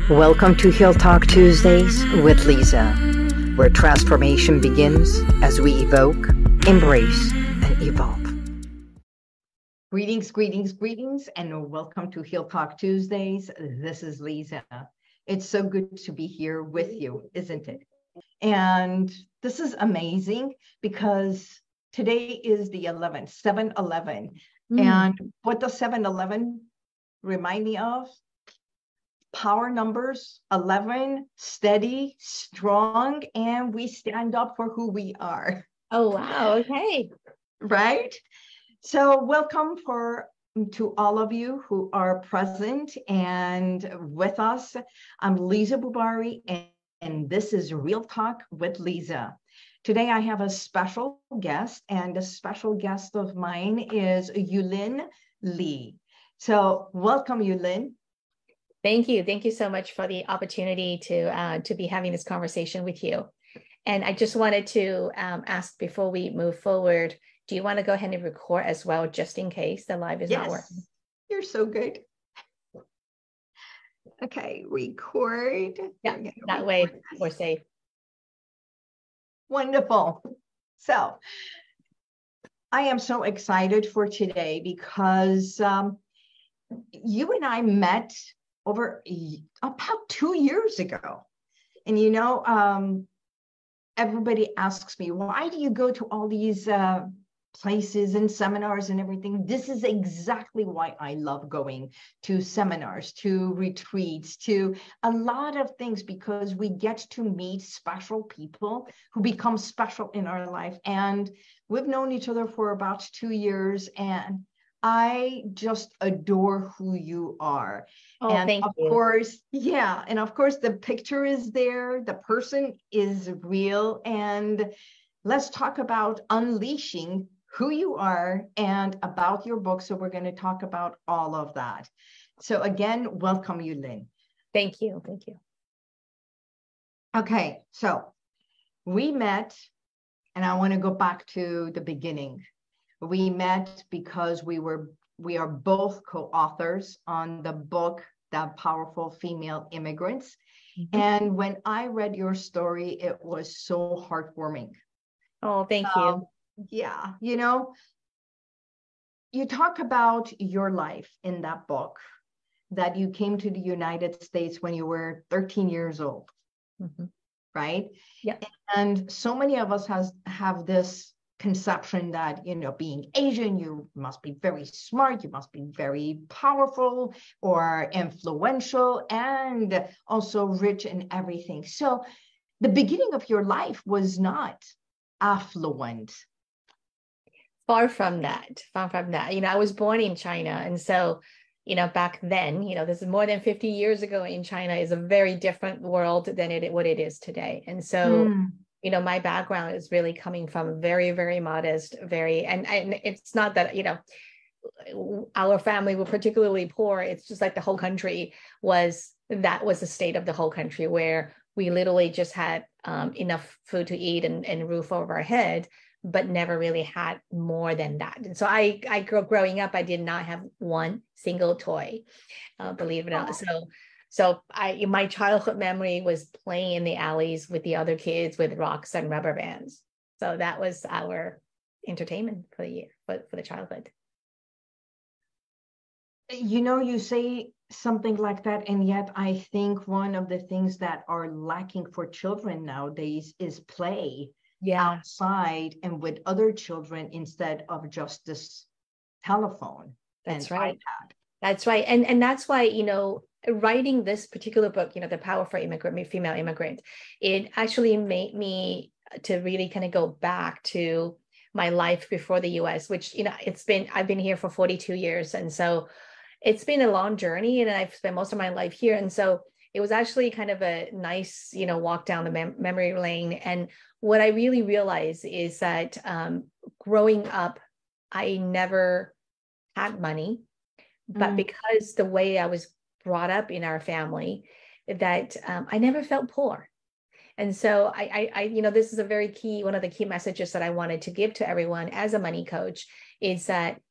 Welcome to Heal Talk Tuesdays with Liza, where transformation begins as we evoke, embrace, and evolve. Greetings, and welcome to Heal Talk Tuesdays. This is Liza. It's so good to be here with you, isn't it? And this is amazing because today is the 11th, 7/11. And what does 7/11 remind me of? Power numbers, 11, steady, strong, and we stand up for who we are. Oh, wow. Okay. Right? So welcome to all of you who are present and with us. I'm Liza Boubari, and this is Real Talk with Liza. Today I have a special guest, and a special guest of mine is Yulin S. So welcome, Yulin. Thank you. Thank you so much for the opportunity to be having this conversation with you. And I just wanted to ask before we move forward, do you want to go ahead and record as well, just in case the live is not working? You're so good. Okay, record. Yeah, that way we're safe. Wonderful. So I am so excited for today because you and I met over about 2 years ago. And everybody asks me, why do you go to all these places and seminars and everything? This is exactly why I love going to seminars, to retreats, to a lot of things, because we get to meet special people who become special in our life. And we've known each other for about 2 years, and I just adore who you are. Oh, and thank you. And of course, the picture is there. The person is real. And let's talk about unleashing who you are and about your book. So we're going to talk about all of that. So again, welcome, Yulin. Thank you. Thank you. Okay, so we met, and I want to go back to the beginning. We met because we are both co-authors on the book, The Powerful Female Immigrants. Mm-hmm. And when I read your story, it was so heartwarming. Oh, thank you. Yeah, you talk about your life in that book, that you came to the United States when you were 13 years old, right? Yeah. And so many of us have this conception that, being Asian, you must be very smart, you must be very powerful or influential, and also rich and everything. So the beginning of your life was not affluent. Far from that. I was born in China. And so, back then, this is more than 50 years ago in China, is a very different world than what it is today. And so, my background is really coming from very, very modest, and it's not that, our family were particularly poor. It's just like the whole country was the state of the whole country, where we literally just had enough food to eat and roof over our head, but never really had more than that. And so I growing up, I did not have one single toy, believe it or not. So my childhood memory was playing in the alleys with the other kids with rocks and rubber bands. So that was our entertainment for the year, for the childhood. You say something like that, and yet I think one of the things that are lacking for children nowadays is play. Outside and with other children instead of just this telephone. That's right. iPad. That's right. And that's why, writing this particular book, The Powerful Female Immigrant, it actually made me to really kind of go back to my life before the US, which, I've been here for 42 years. And so it's been a long journey, and I've spent most of my life here. And so it was actually kind of a nice, walk down the memory lane. And what I really realized is that growing up, I never had money, but because the way I was brought up in our family, that I never felt poor. And so I this is a very key, one of the key messages that I wanted to give to everyone as a money coach, is that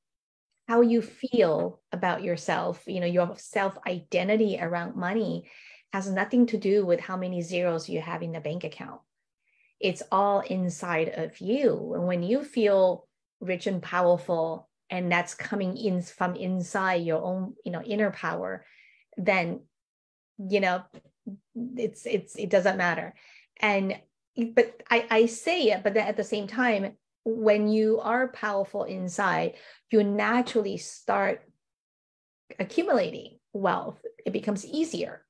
how you feel about yourself, your self-identity around money has nothing to do with how many zeros you have in the bank account. It's all inside of you. And when you feel rich and powerful, and that's coming in from inside your own, inner power, then, it doesn't matter. But I say it, but then at the same time, when you are powerful inside, you naturally start accumulating wealth. It becomes easier.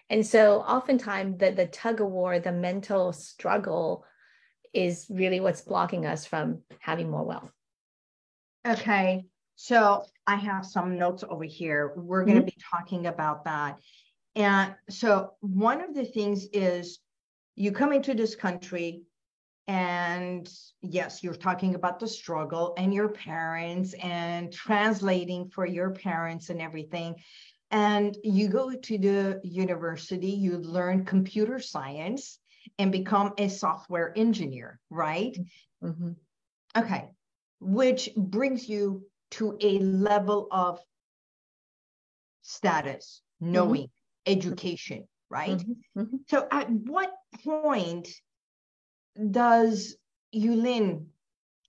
And so oftentimes the tug of war, the mental struggle is really what's blocking us from having more wealth. Okay. So I have some notes over here. We're going to be talking about that. And so one of the things is you come into this country, and yes, you're talking about the struggle and your parents and translating for your parents and everything. And you go to the university, you learn computer science and become a software engineer, right? Mm-hmm. Okay. Which brings you to a level of status, knowing, education, right? Mm-hmm. So at what point does Yulin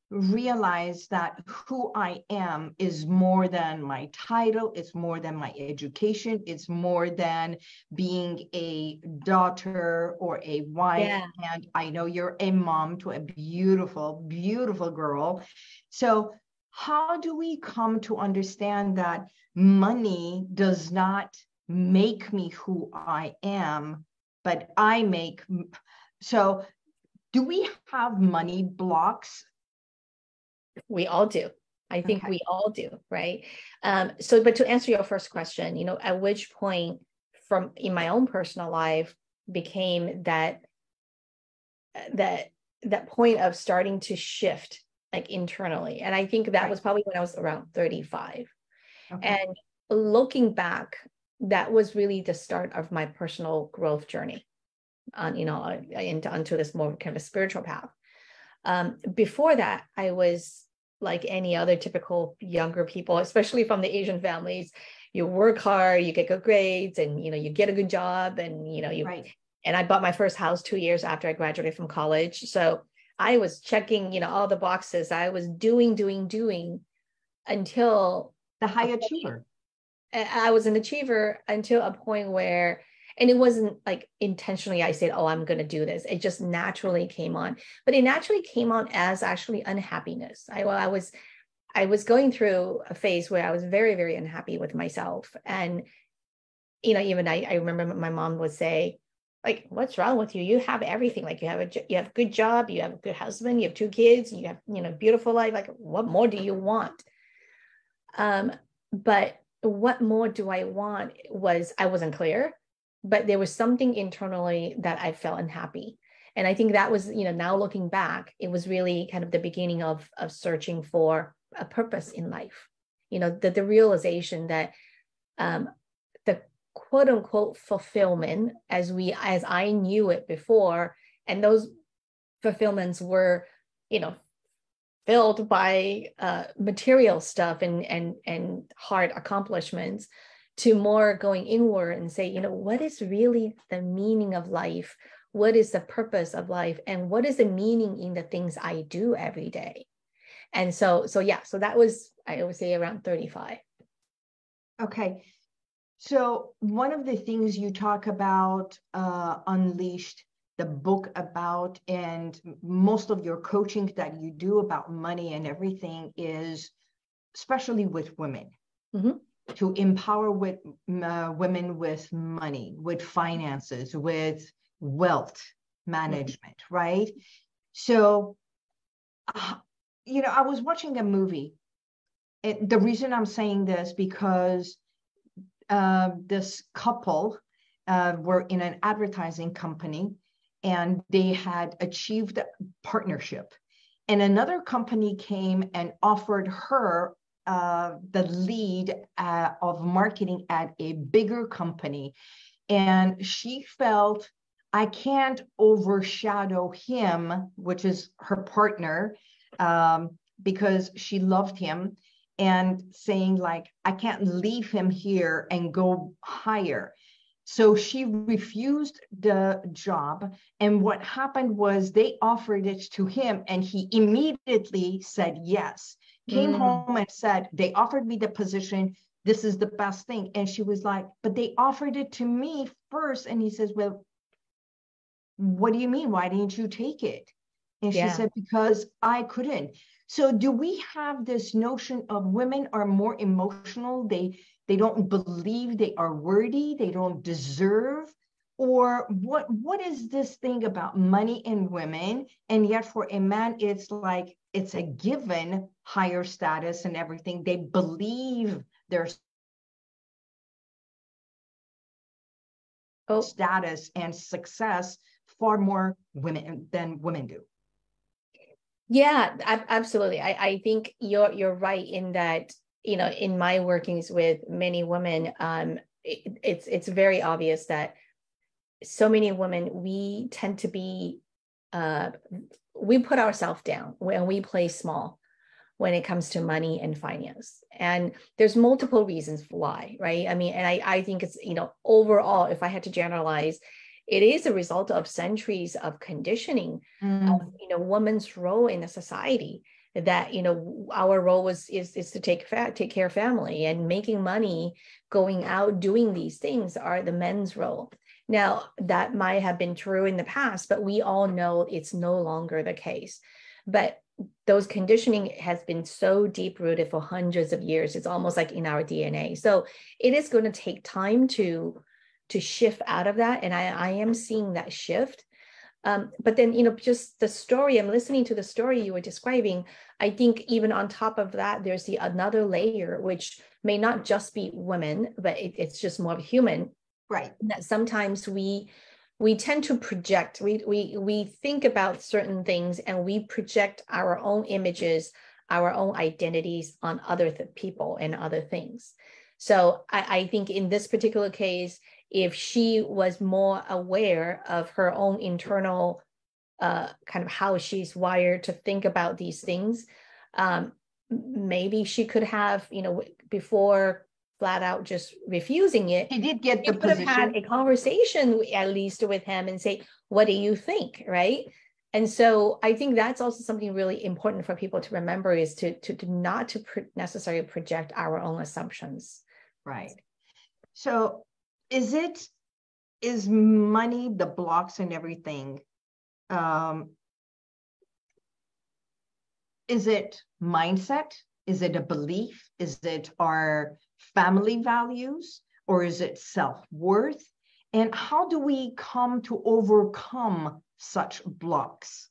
realize that who I am is more than my title, it's more than my education, it's more than being a daughter or a wife? Yeah. And I know you're a mom to a beautiful, beautiful girl. So how do we come to understand that money does not make me who I am, but I make? So do we have money blocks? We all do. I think Okay. we all do, right? But to answer your first question, at which point from in my own personal life became that point of starting to shift like internally. And I think that was probably when I was around 35. Okay. And looking back, that was really the start of my personal growth journey onto this more kind of a spiritual path. Before that, I was like any other typical younger people, especially from the Asian families. You work hard, you get good grades, and you get a good job, and And I bought my first house 2 years after I graduated from college. So I was checking, all the boxes. I was doing until the high achiever. I was an achiever until a point where. And it wasn't like intentionally I said, oh, I'm going to do this. It just naturally came on. But it naturally came on as actually unhappiness. I was going through a phase where I was very, very unhappy with myself. And, even I remember my mom would say, like, what's wrong with you? You have everything. Like you have a good job, you have a good husband, you have 2 kids, you have, beautiful life. Like, what more do you want? But what more do I want I wasn't clear. But there was something internally that I felt unhappy. And I think that was, now looking back, it was really kind of the beginning of searching for a purpose in life. The realization that the quote unquote fulfillment as I knew it before, and those fulfillments were, filled by material stuff and hard accomplishments, to more going inward and say, what is really the meaning of life? What is the purpose of life? And what is the meaning in the things I do every day? And so that was, I would say, around 35. Okay. So one of the things you talk about, Unleashed, the book about, and most of your coaching that you do about money and everything is especially with women. Mm-hmm. To empower women with money, with finances, with wealth management, right? So, I was watching a movie. The reason I'm saying this because this couple were in an advertising company, and they had achieved partnership. And another company came and offered her the lead of marketing at a bigger company. And she felt, I can't overshadow him, which is her partner, because she loved him, and saying like, I can't leave him here and go higher. So she refused the job. And what happened was they offered it to him and he immediately said yes. Came home and said, they offered me the position. This is the best thing. And she was like, but they offered it to me first. And he says, well, what do you mean? Why didn't you take it? And she said, because I couldn't. So do we have this notion of women are more emotional? They don't believe they are worthy, they don't deserve? Or what is this thing about money and women? And yet for a man, it's like it's a given higher status and everything. They believe their status and success far more women than women do. Yeah, absolutely. I think you're right in that, you know, in my workings with many women, it's very obvious that so many women, we tend to be, we put ourselves down when we play small when it comes to money and finance. And there's multiple reasons why, right? I mean, and I think it's, you know, overall, if I had to generalize, it is a result of centuries of conditioning of, you know, women's role in a society, that, you know, our role is to take care of family, and making money, going out, doing these things are the men's role. Now, that might have been true in the past, but we all know it's no longer the case. But those conditioning has been so deep rooted for hundreds of years. It's almost like in our DNA. So it is going to take time to shift out of that. And I am seeing that shift. But then, you know, just the story, I'm listening to the story you were describing. I think even on top of that, there's another layer, which may not just be women, but it's just more human. Right. That sometimes we tend to project, we think about certain things and we project our own images, our own identities on other people and other things. So I think in this particular case, if she was more aware of her own internal kind of how she's wired to think about these things, maybe she could have, you know, before flat out just refusing it, he did get the could have position. had a conversation at least with him and say, what do you think, right? And so I think that's also something really important for people to remember, is to not necessarily project our own assumptions. Right. So is money the blocks and everything? Is it mindset? Is it a belief? Is it our family values? Or is it self-worth? And how do we come to overcome such blocks?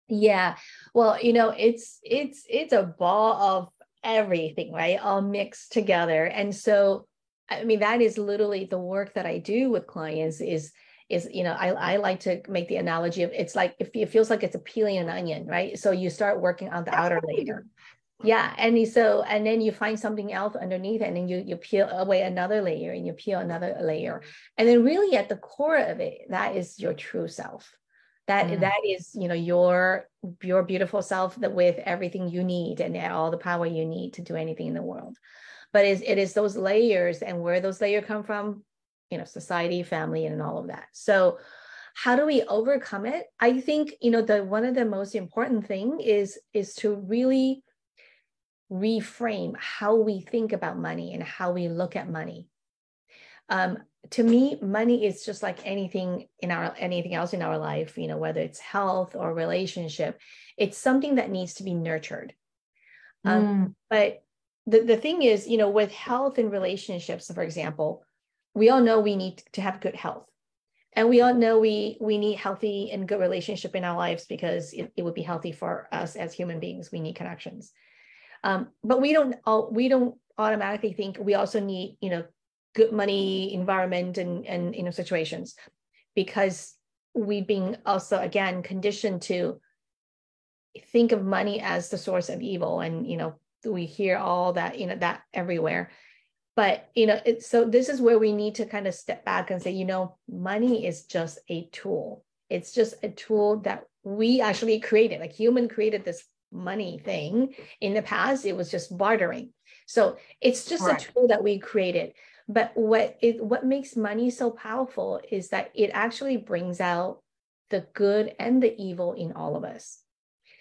Yeah, well, you know, it's a ball of everything, right? All mixed together. And so, I mean, that is literally the work that I do with clients is, you know, I like to make the analogy of, it's like, it feels like it's a peeling an onion, right? So you start working on the outer layer. Yeah. And then you find something else underneath, and then you peel away another layer, and you peel another layer. And then really at the core of it, that is your true self. That is, you know, your beautiful self, that with everything you need and all the power you need to do anything in the world. But it is those layers, and where those layers come from, you know, society, family, and all of that. So how do we overcome it? I think, you know, one of the most important thing is to really reframe how we think about money and how we look at money. To me, money is just like anything else in our life, you know, whether it's health or relationship, it's something that needs to be nurtured. But the thing is, you know, with health and relationships, for example, we all know we need to have good health. And we all know we need healthy and good relationship in our lives, because it would be healthy for us as human beings. We need connections. But we don't automatically think we also need, you know, good money environment and you know, situations, because we've been also, again, conditioned to think of money as the source of evil. And, you know, we hear all that, you know, that everywhere. But, you know, so this is where we need to kind of step back and say, you know, money is just a tool. It's just a tool that we actually created. Like, human created this money thing. In the past, it was just bartering. So it's just a tool that we created. But what makes money so powerful is that it actually brings out the good and the evil in all of us.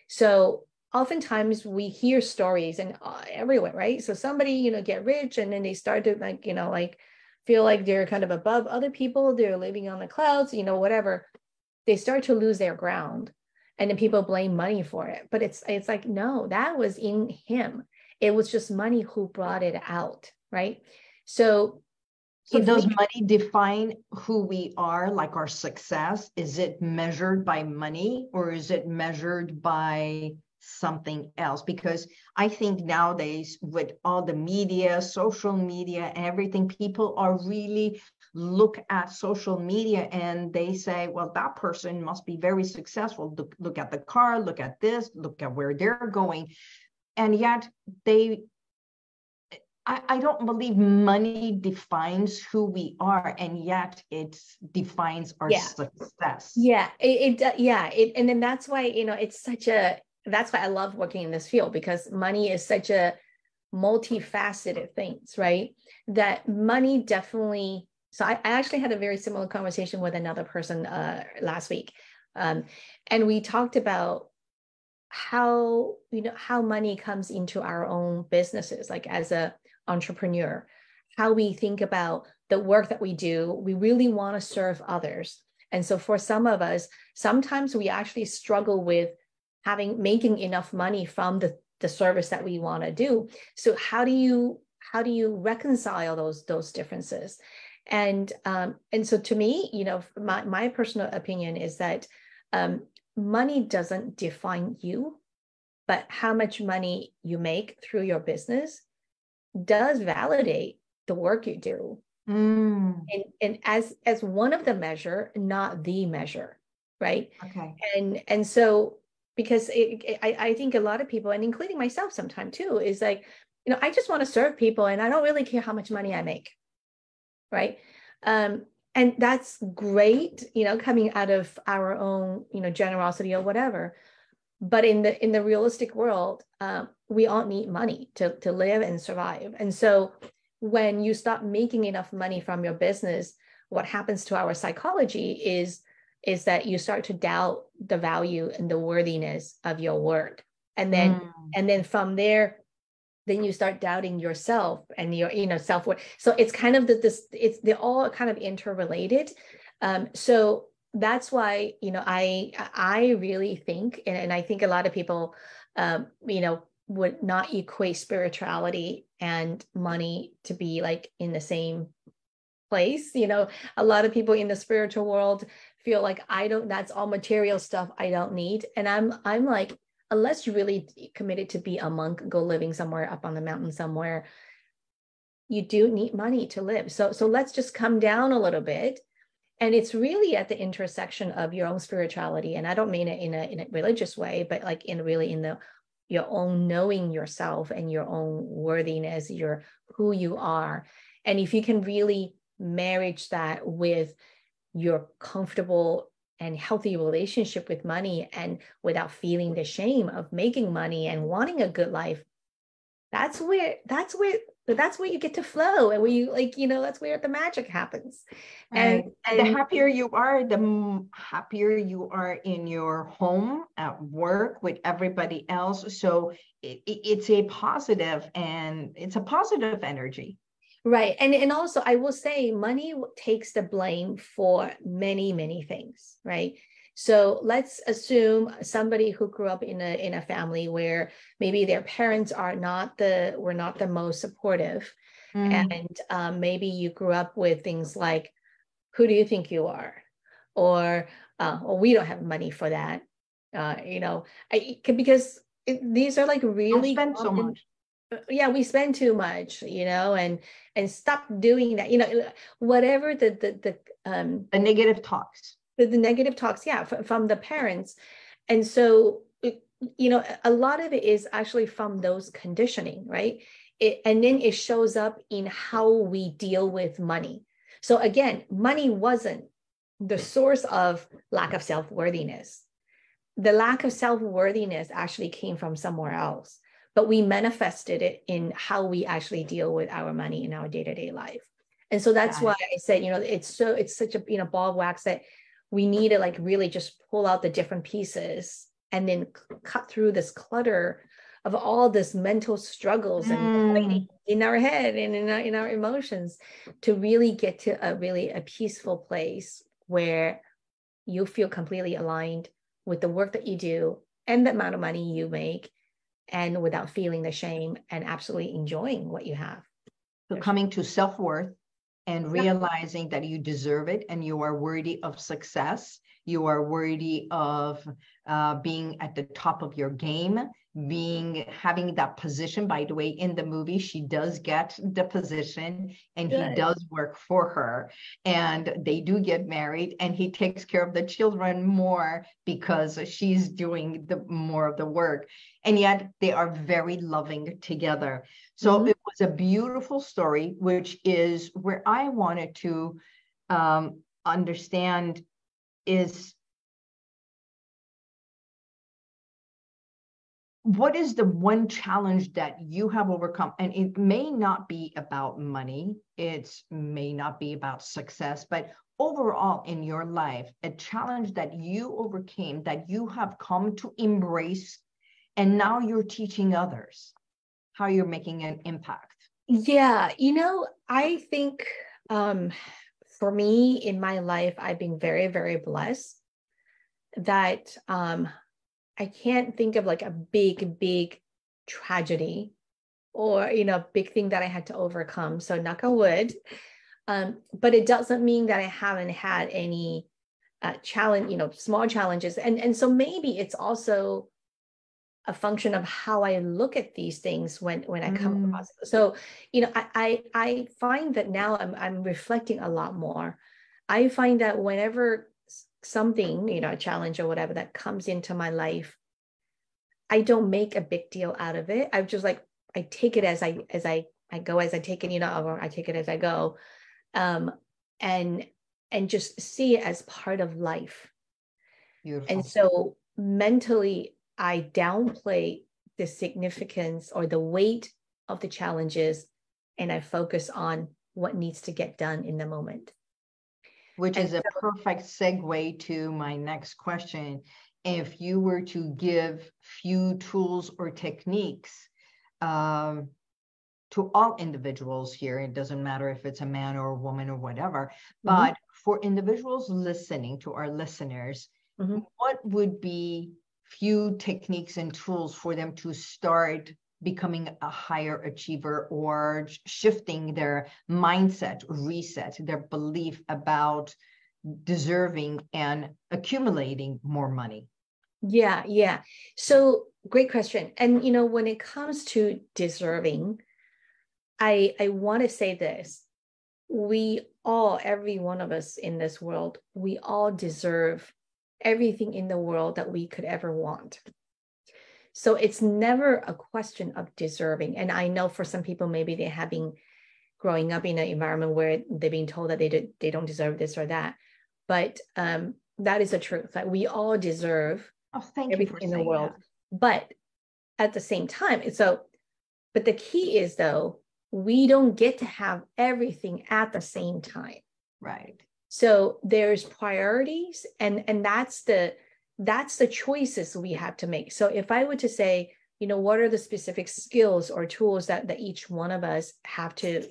So oftentimes we hear stories and everywhere, right? So somebody, get rich and then they start to like feel like they're kind of above other people. They're living on the clouds, whatever. They start to lose their ground. And then people blame money for it. But it's like, no, that was in him. It was just money who brought it out, right? So does money define who we are, like our success? Is it measured by money or is it measured by something else? Because I think nowadays with all the media, social media, everything, people are really look at social media and they say, well, that person must be very successful. Look at the car, look at this, look at where they're going. And yet I don't believe money defines who we are, and yet it defines our success. Yeah, and then that's why, that's why I love working in this field, because money is such a multifaceted things, right? That money definitely, so I actually had a very similar conversation with another person last week. And we talked about how money comes into our own businesses, like as a entrepreneur, how we think about the work that we do. We really want to serve others. And so for some of us, sometimes we actually struggle with making enough money from the service that we want to do. So how do you reconcile those differences? And so to me, my personal opinion is that money doesn't define you, but how much money you make through your business does validate the work you do. And as one of the measure, not the measure, right? Okay. And so, because I think a lot of people, and including myself sometimes too, is like, I just want to serve people and I don't really care how much money I make, right? And that's great, coming out of our own, generosity or whatever. But in the realistic world, we all need money to live and survive. And so when you stop making enough money from your business, what happens to our psychology is that you start to doubt the value and the worthiness of your work. And then from there, then you start doubting yourself and your self-worth. So it's kind of they're all kind of interrelated. So that's why, I really think, and I think a lot of people, would not equate spirituality and money to be like in the same place. A lot of people in the spiritual world feel like that's all material stuff I don't need. And I'm like, unless you're really committed to be a monk, go living somewhere up on the mountain somewhere, you do need money to live. So let's just come down a little bit. And it's really at the intersection of your own spirituality. And I don't mean it in a religious way, but like your own knowing yourself and your own worthiness, who you are. And if you can really marriage that with your comfortable and healthy relationship with money, and without feeling the shame of making money and wanting a good life, that's where you get to flow, and where you that's where the magic happens. And the happier you are, the happier you are in your home, at work, with everybody else. So it's a positive, and it's a positive energy. Right. And also I will say money takes the blame for many, many things, right? So let's assume somebody who grew up in a family where maybe their parents were not the most supportive. And maybe you grew up with things like, who do you think you are? Or we don't have money for that. Because these are like really spend so much. Yeah, we spend too much, and stop doing that, whatever the negative talks. The negative talks, yeah, from the parents. And so, a lot of it is actually from those conditioning, right? And then it shows up in how we deal with money. So again, money wasn't the source of lack of self-worthiness. The lack of self-worthiness actually came from somewhere else, but we manifested it in how we actually deal with our money in our day-to-day life. And so that's why I said, it's such a, ball of wax that we need to like really just pull out the different pieces and then cut through this clutter of all this mental struggles and fighting in our head and in our emotions to really get to a peaceful place where you feel completely aligned with the work that you do and the amount of money you make, and without feeling the shame and absolutely enjoying what you have. So coming to self-worth and realizing that you deserve it and you are worthy of success. You are worthy of being at the top of your game, having that position. By the way, in the movie, she does get the position and he does work for her, and they do get married, and he takes care of the children more because she's doing more of the work. And yet they are very loving together. So it was a beautiful story, which is where I wanted to understand is, what is the one challenge that you have overcome? And it may not be about money, it may not be about success, but overall in your life, a challenge that you overcame, that you have come to embrace, and now you're teaching others how you're making an impact. Yeah, I think for me in my life, I've been very, very blessed that I can't think of like a big tragedy or, big thing that I had to overcome. So knock on wood. But it doesn't mean that I haven't had any challenge, small challenges. And so maybe it's also a function of how I look at these things when I come across it. So, I find that now I'm reflecting a lot more. I find that whenever something, a challenge or whatever that comes into my life, I don't make a big deal out of it. I'm just like, I take it as I go, as I take it, or I take it as I go. And just see it as part of life. Beautiful. And so mentally, I downplay the significance or the weight of the challenges, and I focus on what needs to get done in the moment. Which is a perfect segue to my next question. If you were to give few tools or techniques to all individuals here, it doesn't matter if it's a man or a woman or whatever, but for individuals listening, to our listeners, what would be few techniques and tools for them to start becoming a higher achiever, or shifting their mindset, reset their belief about deserving and accumulating more money? Yeah. So great question. And, when it comes to deserving, I want to say this. Every one of us in this world, we all deserve everything in the world that we could ever want. So it's never a question of deserving. And I know for some people, maybe they have been growing up in an environment where they're being told that they don't deserve this or that. But that is the truth. That we all deserve everything in the world. That. But at the same time, but the key is, though, we don't get to have everything at the same time. Right. So there's priorities, and that's the choices we have to make. So if I were to say, what are the specific skills or tools that each one of us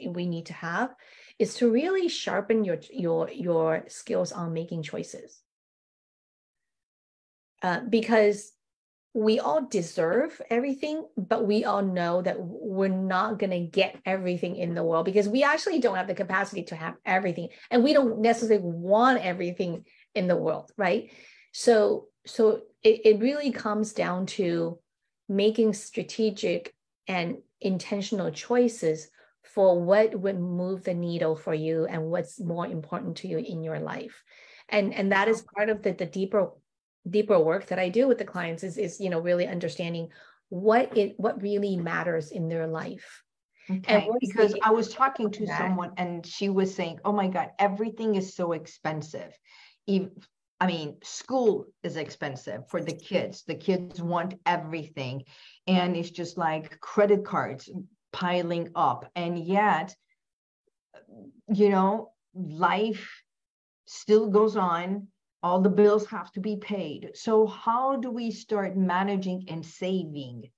we need to have, is to really sharpen your skills on making choices. Because we all deserve everything, but we all know that we're not going to get everything in the world, because we actually don't have the capacity to have everything, and we don't necessarily want everything in the world, right? So it really comes down to making strategic and intentional choices for what would move the needle for you and what's more important to you in your life. And that is part of the deeper work that I do with the clients is really understanding what really matters in their life. Okay, because I was talking to someone and she was saying, oh my God, everything is so expensive. School is expensive for the kids. The kids want everything. And it's just like credit cards piling up. And yet life still goes on. All the bills have to be paid. So how do we start managing and saving?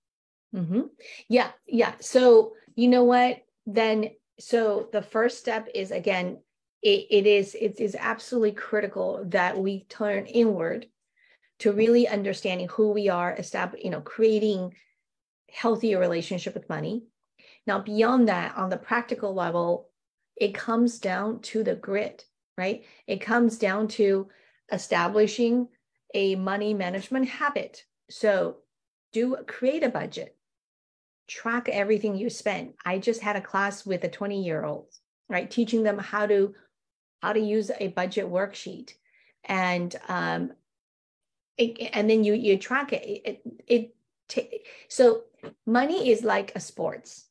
Mm-hmm. Yeah. So you know what? Then, so the first step is, again, it is absolutely critical that we turn inward to really understanding who we are, creating healthier relationship with money. Now, beyond that, on the practical level, it comes down to the grit, right? It comes down to establishing a money management habit. So create a budget, track everything you spend. I just had a class with a 20-year-old, right? Teaching them how to use a budget worksheet. And and then you track it. So money is like a sports.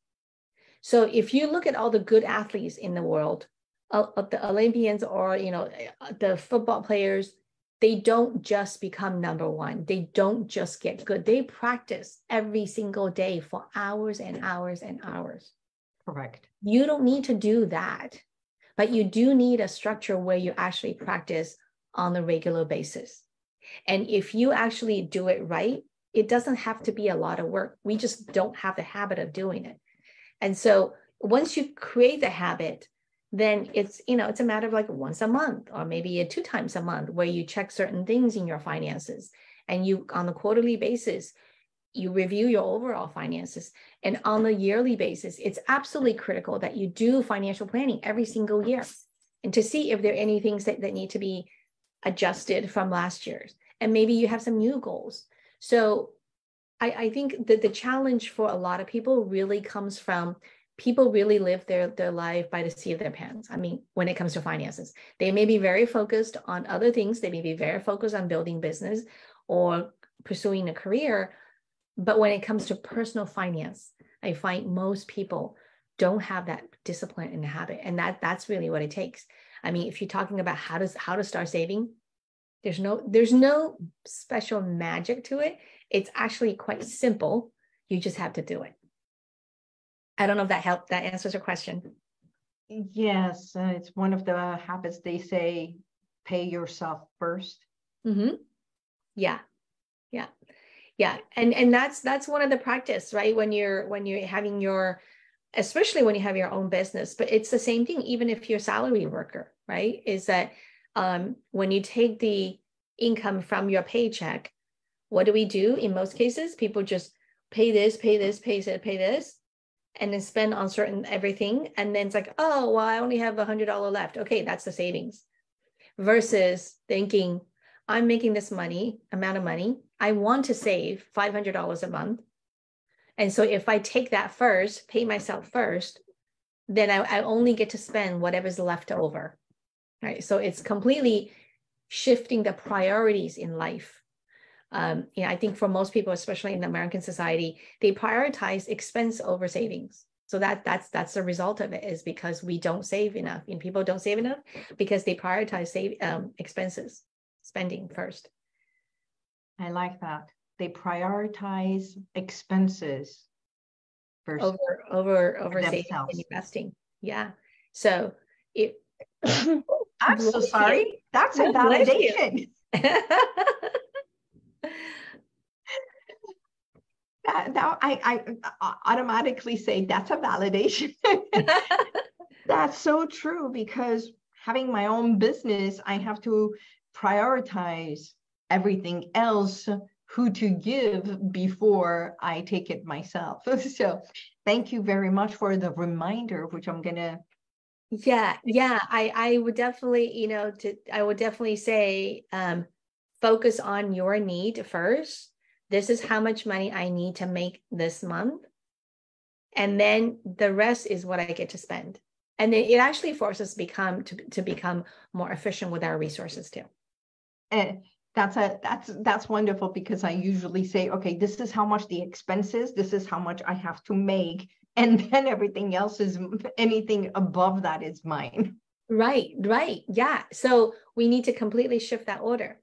So if you look at all the good athletes in the world, of the Olympians, or the football players, they don't just become number one. They don't just get good. They practice every single day for hours and hours and hours. Correct. You don't need to do that, but you do need a structure where you actually practice on a regular basis. And if you actually do it right, it doesn't have to be a lot of work. We just don't have the habit of doing it. And so once you create the habit, then it's a matter of like once a month, or maybe 2 times a month, where you check certain things in your finances, and you, on a quarterly basis, you review your overall finances. And on a yearly basis, it's absolutely critical that you do financial planning every single year, and to see if there are any things that need to be adjusted from last year's, and maybe you have some new goals. So I think that the challenge for a lot of people really comes from people really live their life by the seat of their pants. I mean, when it comes to finances, they may be very focused on other things. They may be very focused on building business or pursuing a career. But when it comes to personal finance, I find most people don't have that discipline and habit. And that's really what it takes. I mean, if you're talking about how to start saving, there's no special magic to it. It's actually quite simple. You just have to do it. I don't know if that answers your question. Yes, it's one of the habits. They say, pay yourself first. Mm-hmm. Yeah. And that's one of the practice, right? When you're having especially when you have your own business, but it's the same thing, even if you're a salary worker, right? Is that when you take the income from your paycheck, what do we do? In most cases, people just pay this, and then spend on certain everything. And then it's like, oh, well, I only have $100 left. Okay, that's the savings. Versus thinking, I'm making this amount of money. I want to save $500 a month. And so if I take that first, pay myself first, then I only get to spend whatever's left over, right? So it's completely shifting the priorities in life. I think for most people, especially in American society, they prioritize expense over savings. So that's the result of it, is because we don't save enough, and people don't save enough because they prioritize expenses, spending first. I like that. They prioritize expenses first over saving and investing. Yeah. So I'm so sorry. That's a validation. Now I automatically say that's a validation. That's so true, because having my own business, I have to prioritize everything else, who to give before I take it myself. So thank you very much for the reminder, which I'm going to. Yeah. I would definitely, I would definitely say, focus on your need first. This is how much money I need to make this month. And then the rest is what I get to spend. And it actually forces us to become more efficient with our resources too. And that's wonderful, because I usually say, okay, this is how much the expense is, this is how much I have to make, and then everything else is, anything above that is mine. Right. Yeah. So we need to completely shift that order.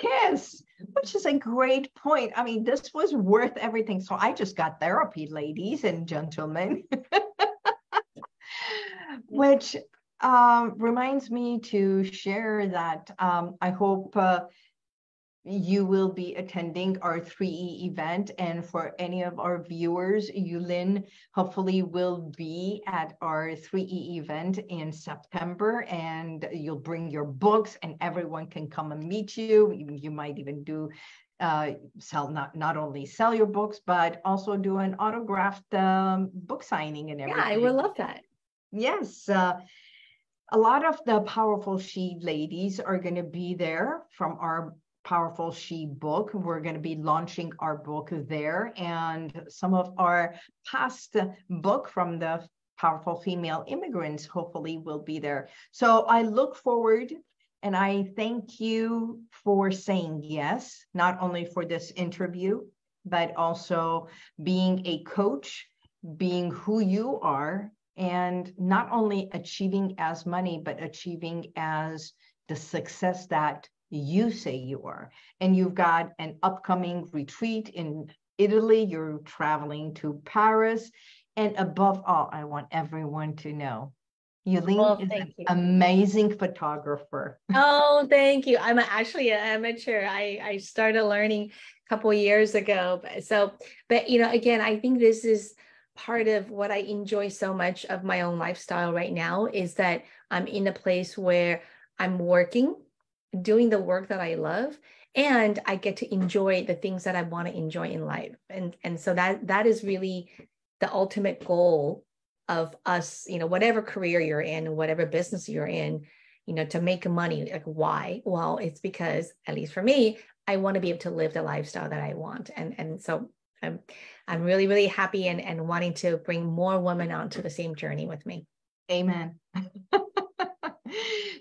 Yes, which is a great point. I mean, this was worth everything. So I just got therapy, ladies and gentlemen. Which reminds me to share that I hope you will be attending our 3E event. And for any of our viewers, Yulin hopefully will be at our 3E event in September, and you'll bring your books and everyone can come and meet you. You might even do not only sell your books, but also do an autographed book signing and everything. Yeah, I would love that. Yes. A lot of the Powerful She ladies are going to be there from our Powerful She book. We're going to be launching our book there, and some of our past book from the Powerful Female Immigrants hopefully will be there. So I look forward, and I thank you for saying yes, not only for this interview, but also being a coach, being who you are, and not only achieving as money, but achieving as the success that you say you are. And you've got an upcoming retreat in Italy. You're traveling to Paris. And above all, I want everyone to know, Yulin is an amazing photographer. Oh, thank you. I'm actually an amateur. I started learning a couple of years ago. But again, I think this is part of what I enjoy so much of my own lifestyle right now, is that I'm in a place where I'm working, doing the work that I love, and I get to enjoy the things that I want to enjoy in life. And so that is really the ultimate goal of us, whatever career you're in, whatever business you're in, to make money. Like, why? Well, it's because, at least for me, I want to be able to live the lifestyle that I want. And so I'm really, really happy and wanting to bring more women onto the same journey with me. Amen.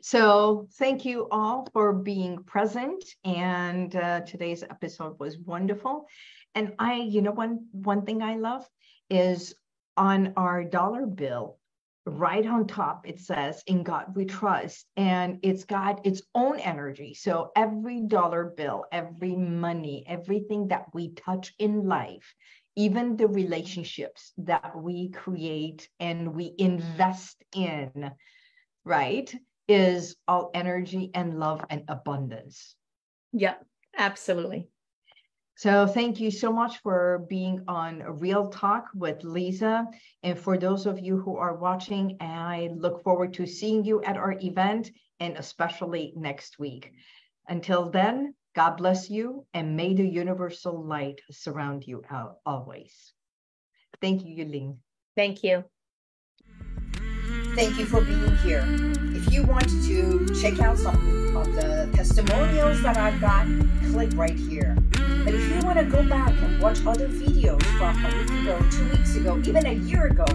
So thank you all for being present. And today's episode was wonderful. And one thing I love is on our dollar bill, right on top, it says, "In God we trust." And it's got its own energy. So every dollar bill, every money, everything that we touch in life, even the relationships that we create and we invest in, right, is all energy and love and abundance. Yeah, absolutely. So thank you so much for being on Real Talk with Liza. And for those of you who are watching, I look forward to seeing you at our event, and especially next week. Until then, God bless you, and may the universal light surround you always. Thank you, Yulin. Thank you. Thank you for being here. If you want to check out some of the testimonials that I've got, click right here. But if you want to go back and watch other videos from a week ago, 2 weeks ago, even a year ago,